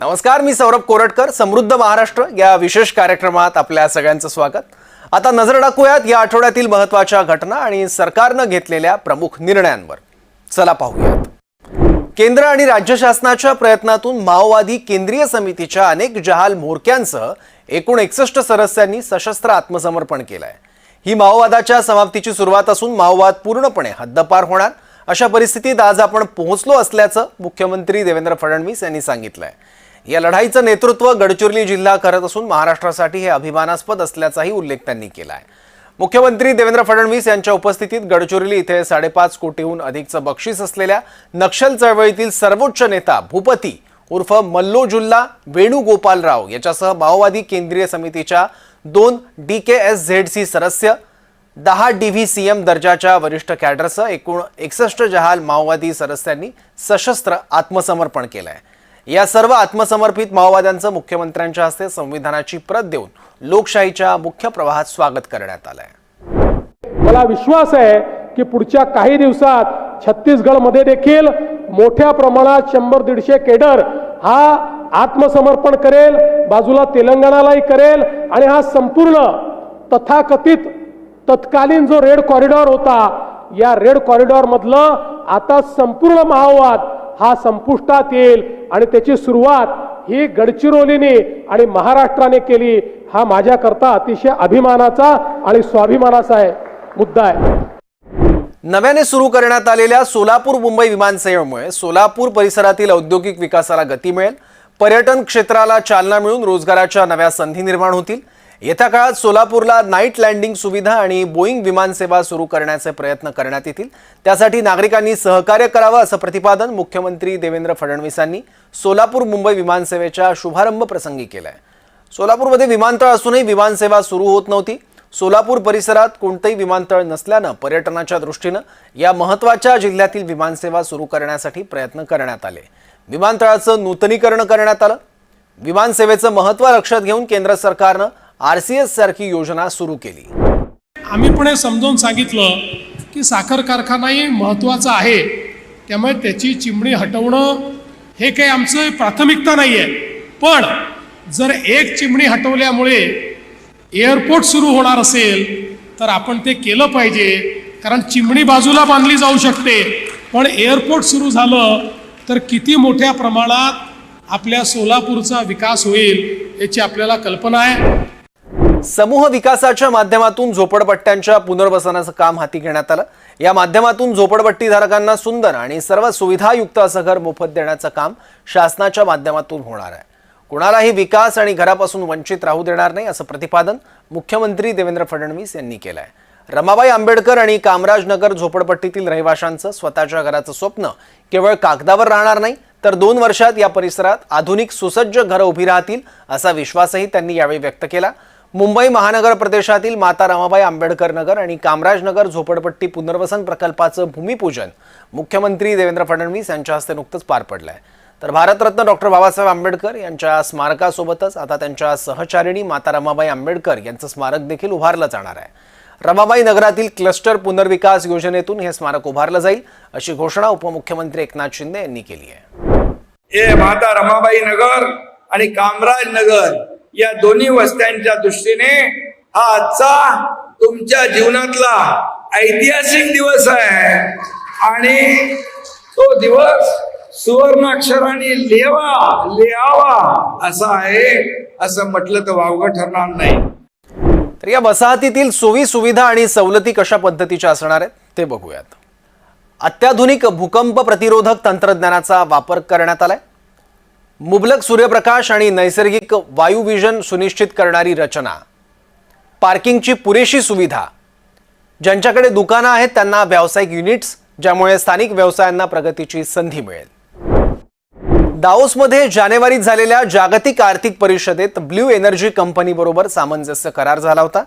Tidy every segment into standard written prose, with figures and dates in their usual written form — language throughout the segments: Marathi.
नमस्कार, मी सौरभ कोरटकर. समृद्ध महाराष्ट्र या विशेष कार्यक्रमात आपल्या सगळ्यांचं स्वागत. आता नजर टाकूयात या आठवड्यातील महत्त्वाच्या घटना आणि सरकारने घेतलेल्या प्रमुख निर्णयांवर. चला पाहूयात. केंद्र आणि राज्य शासनाच्या प्रयत्नातून माओवादी केंद्रीय समितीच्या अनेक जहाल म्होरक्यांसह एकूण 61 सदस्यांनी सशस्त्र आत्मसमर्पण केलंय. ही माओवादाच्या समाप्तीची सुरुवात असून माओवाद पूर्णपणे हद्दपार होणार अशा परिस्थितीत आज आपण पोहोचलो असल्याचं मुख्यमंत्री देवेंद्र फडणवीस यांनी सांगितलंय. या लढाईचं नेतृत्व गडचिरोली जिल्हा करत असून महाराष्ट्रासाठी हे अभिमानास्पद असल्याचाही उल्लेख त्यांनी केलाय. मुख्यमंत्री देवेंद्र फडणवीस यांच्या उपस्थितीत गडचिरोली इथे 5.5 कोटीहून अधिकचं बक्षीस असलेल्या नक्षल चळवळीतील सर्वोच्च नेता भूपती उर्फ मल्लोजुल्ला वेणुगोपालराव याच्यासह माओवादी केंद्रीय समितीच्या 2 DKSZC सदस्य, 10 DVCM दर्जाच्या वरिष्ठ कॅडरसह एकूण 61 जहाल माओवादी सदस्यांनी सशस्त्र आत्मसमर्पण केलंय. या सर्व आत्मसमर्पित माओवाद्यांचं मुख्यमंत्र्यांच्या हस्ते संविधानाची प्रत देऊन लोकशाहीच्या मुख्य प्रवाहात स्वागत करण्यात आलंय. मला विश्वास आहे की पुढच्या काही दिवसात छत्तीसगडमध्ये देखील मोठ्या प्रमाणात 100-150 केडर हा आत्मसमर्पण करेल, बाजूला तेलंगणालाही करेल आणि हा संपूर्ण तथाकथित तत्कालीन जो रेड कॉरिडॉर होता या रेड कॉरिडॉर मधलं आता संपूर्ण माओवाद हा संपुष्टात येईल आणि त्याची सुरुवात ही गडचिरोलीने आणि महाराष्ट्राने केली. हा माझ्याकरता अतिशय अभिमानाचा आणि स्वाभिमानाचा मुद्दा आहे. नव्याने सुरू करण्यात आलेल्या सोलापूर मुंबई विमानसेवेमुळे सोलापूर परिसरातील औद्योगिक विकासाला गती मिळेल. पर्यटन क्षेत्राला चालना मिळून रोजगाराच्या नव्या संधी निर्माण होतील. येत्या काळात सोलापूरला नाईट लँडिंग सुविधा आणि बोईंग विमानसेवा सुरू करण्याचे प्रयत्न करण्यात येतील. त्यासाठी नागरिकांनी सहकार्य करावं असं प्रतिपादन मुख्यमंत्री देवेंद्र फडणवीस यांनी सोलापूर मुंबई विमानसेवेच्या शुभारंभ प्रसंगी केलंय. सोलापूरमध्ये विमानतळ असूनही विमानसेवा सुरू होत नव्हती. सोलापूर परिसरात कोणतेही विमानतळ नसल्यानं पर्यटनाच्या दृष्टीनं या महत्त्वाच्या जिल्ह्यातील विमानसेवा सुरू करण्यासाठी प्रयत्न करण्यात आले. विमानतळाचं नूतनीकरण करण्यात आलं. विमानसेवेचं महत्त्व लक्षात घेऊन केंद्र सरकारनं RCS सारखी योजना सुरू केली. आम्ही पण हे समजावून सांगितलं की साखर कारखानाही महत्त्वाचा आहे, त्यामुळे त्याची चिमणी हटवणं हे काही आमचं प्राथमिकता नाही आहे. पण जर एक चिमणी हटवल्यामुळे एअरपोर्ट सुरू होणार असेल तर आपण ते केलं पाहिजे, कारण चिमणी बाजूला बांधली जाऊ शकते पण एअरपोर्ट सुरू झालं तर किती मोठ्या प्रमाणात आपल्या सोलापूरचा विकास होईल याची आपल्याला कल्पना आहे. समूह विकासाच्या माध्यमातून झोपडपट्ट्यांच्या पुनर्वसनाचं काम हाती घेण्यात आलं. या माध्यमातून झोपडपट्टीधारकांना सुंदर आणि सर्व सुविधायुक्त असं घर मोफत देण्याचं काम शासनाच्या माध्यमातून होणार आहे. कुणालाही विकास आणि घरापासून वंचित राहू देणार नाही असं प्रतिपादन मुख्यमंत्री देवेंद्र फडणवीस यांनी केलंय. रमाबाई आंबेडकर आणि कामराजनगर झोपडपट्टीतील रहिवाशांचं स्वतःच्या घराचं स्वप्न केवळ कागदावर राहणार नाही तर 2 वर्षात या परिसरात आधुनिक सुसज्ज घरं उभी राहतील असा विश्वासही त्यांनी यावेळी व्यक्त केला. मुंबई महानगर प्रदेशातील माता रमाबाई आंबेडकर नगर आणि कामराजनगर झोपडपट्टी पुनर्वसन प्रकल्पाचं भूमिपूजन मुख्यमंत्री देवेंद्र फडणवीस यांच्या हस्ते नुकतंच पार पडलंय. तर भारतरत्न डॉक्टर बाबासाहेब आंबेडकर यांच्या स्मारकासोबतच आता त्यांच्या सहचारिणी माता रमाबाई आंबेडकर यांचं स्मारक देखील उभारलं जाणार आहे. रमाबाई नगरातील क्लस्टर पुनर्विकास योजनेतून हे स्मारक उभारलं जाईल अशी घोषणा उपमुख्यमंत्री एकनाथ शिंदे यांनी केली आहे. माता रमाबाई नगर आणि कामराज नगर या दोन्ही वस्त्यांच्या दृष्टीने हा आजचा तुमच्या जीवनातला ऐतिहासिक दिवस आहे आणि तो दिवस सुवर्णाक्षराने लिहावा असा आहे असं म्हटलं तर वावगं ठरणार नाही. तर या वसाहतीतील सोयी सुविधा आणि सवलती कशा पद्धतीच्या असणार आहेत ते बघूयात. अत्याधुनिक भूकंप प्रतिरोधक तंत्रज्ञानाचा वापर करण्यात आलाय. मुबलक सूर्यप्रकाश आणि नैसर्गिक वायुविजन सुनिश्चित करणारी रचना, पार्किंगची पुरेशी सुविधा, ज्यांच्याकडे दुकानं आहेत त्यांना व्यावसायिक युनिट्स ज्यामुळे स्थानिक व्यवसायांना प्रगतीची संधी मिळेल. दाओसमध्ये जानेवारीत झालेल्या जागतिक आर्थिक परिषदेत ब्ल्यू एनर्जी कंपनी बरोबर सामंजस्य करार झाला होता.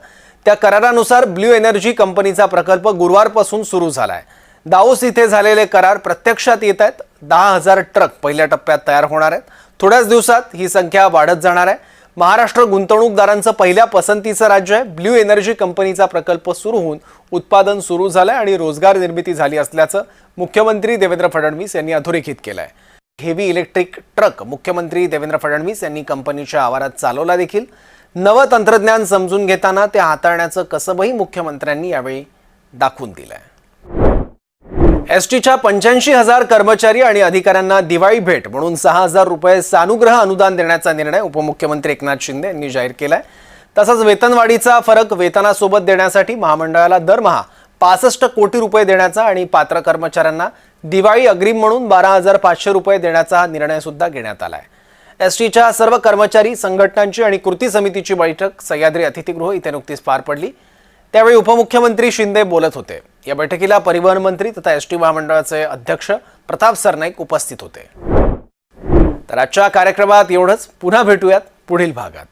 त्या करारानुसार ब्ल्यू एनर्जी कंपनीचा प्रकल्प गुरुवारपासून सुरू झालाय. दाओस इथे झालेले करार प्रत्यक्षात येत आहेत. 10,000 ट्रक पहिल्या टप्प्यात तयार होणार आहेत. थोड्याच दिवसात ही संख्या वाढत जाणार आहे. महाराष्ट्र गुंतवणूकदारांचं पहिल्या पसंतीचं राज्य आहे. ब्ल्यू एनर्जी कंपनीचा प्रकल्प सुरू होऊन उत्पादन सुरू झालंय आणि रोजगार निर्मिती झाली असल्याचं मुख्यमंत्री देवेंद्र फडणवीस यांनी अधोरेखित केलंय. हेवी इलेक्ट्रिक ट्रक मुख्यमंत्री देवेंद्र फडणवीस यांनी कंपनीच्या आवारात चालवला देखील. नवं तंत्रज्ञान समजून घेताना ते हाताळण्याचं कसबही मुख्यमंत्र्यांनी यावेळी दाखवून दिलंय. एसटीच्या 85,000 कर्मचारी आणि अधिकाऱ्यांना दिवाळी भेट म्हणून 6,000 रुपये सानुग्रह अनुदान देण्याचा निर्णय उपमुख्यमंत्री एकनाथ शिंदे यांनी जाहीर केलाय. तसंच वेतनवाढीचा फरक वेतनासोबत देण्यासाठी महामंडळाला दरमहा 65 कोटी रुपये देण्याचा आणि पात्र कर्मचाऱ्यांना दिवाळी अग्रिम म्हणून 12,500 रुपये देण्याचा निर्णय सुद्धा घेण्यात आलाय. एसटीच्या सर्व कर्मचारी संघटनांची आणि कृती समितीची बैठक सह्याद्री अतिथीगृह इथे नुकतीच पार पडली. त्यावेळी उपमुख्यमंत्री शिंदे बोलत होते. या बैठकीला परिवहन मंत्री तथा एसटी महामंडळाचे अध्यक्ष प्रताप सरनाईक उपस्थित होते. तर आजच्या कार्यक्रमात एवढंच. पुन्हा भेटूयात पुढील भागात.